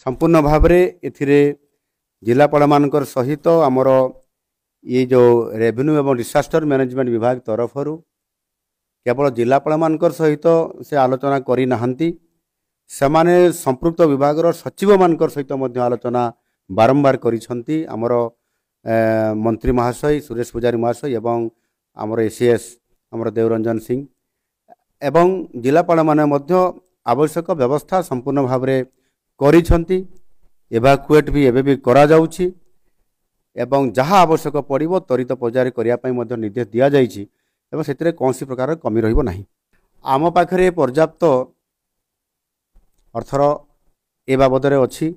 संपूर्ण भाव में जिलापाल मान सहित आमर ये जो रेवेन्यू एवं डिसास्टर मैनेजमेंट विभाग तरफ केवल जिलापाल मान सहित से आलोचना करना सेमाने संपृक्त विभाग सचिव मान सहित आलोचना बारंबार करिसेंती आमर मंत्री महाशय सुरेश पुजारी महाशय एवं आमर एसीएस आमर देवरंजन सिंह एवं जिलापाल माने मध्य आवश्यक व्यवस्था संपूर्ण भाव में करिसेंती एवाकुएट भी एबे भी करा जाउछि एवं जहाँ आवश्यक पड़िबो त्वरित पर्याय करिया पई मध्य निर्देश दिया जाइछि एवं सेतिरे कोनसी प्रकार कमी रहिबो नाही। आम पाखरे पर्याप्त अर्थर ए बाबदरे अछि।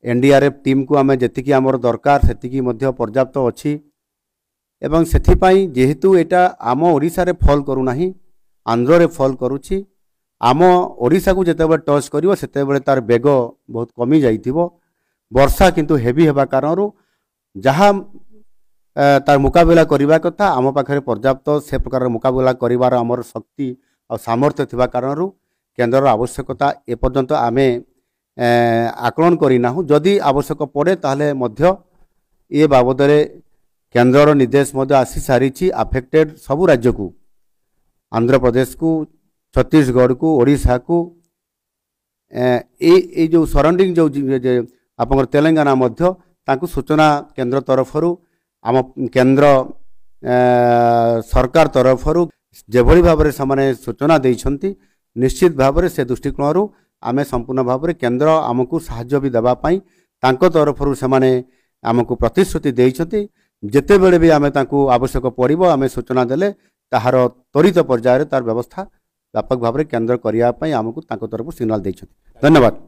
एनडीआरएफ टीम को आमे जेतिकी आमर दरकार सेतिकी मध्य पर्याप्त अछि एवं सेथिपाई जेहेतु एटा आम ओडिसा रे फॉल करू नाही आंध्र रे फॉल करूछि आम ओडिसा को जेतेबे टच करिवो सेतेबेले तार बेग बहुत कमी जाइथिबो वर्षा किंतु हेवी हेबा कारणरू जहाँ तार मुकाबला करबा कथा आम पाखरे पर्याप्त से प्रकार मुकाबला करिवार आमर शक्ति और सामर्थ्य थिबा कारणरू केन्द्र आवश्यकता एपर्यंत आमे आकलन करिना जदि आवश्यक पड़े ताहले मध्य ए बाबदरे केन्द्र निर्देश मध्य आसी सारी अफेक्टेड सबु राज्य को आंध्र प्रदेश को छत्तीसगढ़ को ओडिशा को ए जो सराउंडिंग जो आप तेलंगाना मध्य ताकू सूचना केन्द्र तरफरु आम केन्द्र सरकार तरफरु जेभली भाव में से सूचना देइछंती निश्चित भाव से दृष्टिकोण आमे संपूर्ण भाव में केन्द्र आमको साहाय्य भी देवाई तांको तरफरु से आमको प्रतिश्रुति देइछंती जेते बेले भी आमे तांको आवश्यक पड़िबो आमे सूचना देले ताहार त्वरित पर्यायर तार व्यवस्था व्यापक भाव में केन्द्र करिया पई आमको तांको तरफ सिग्नल देइछंती। धन्यवाद।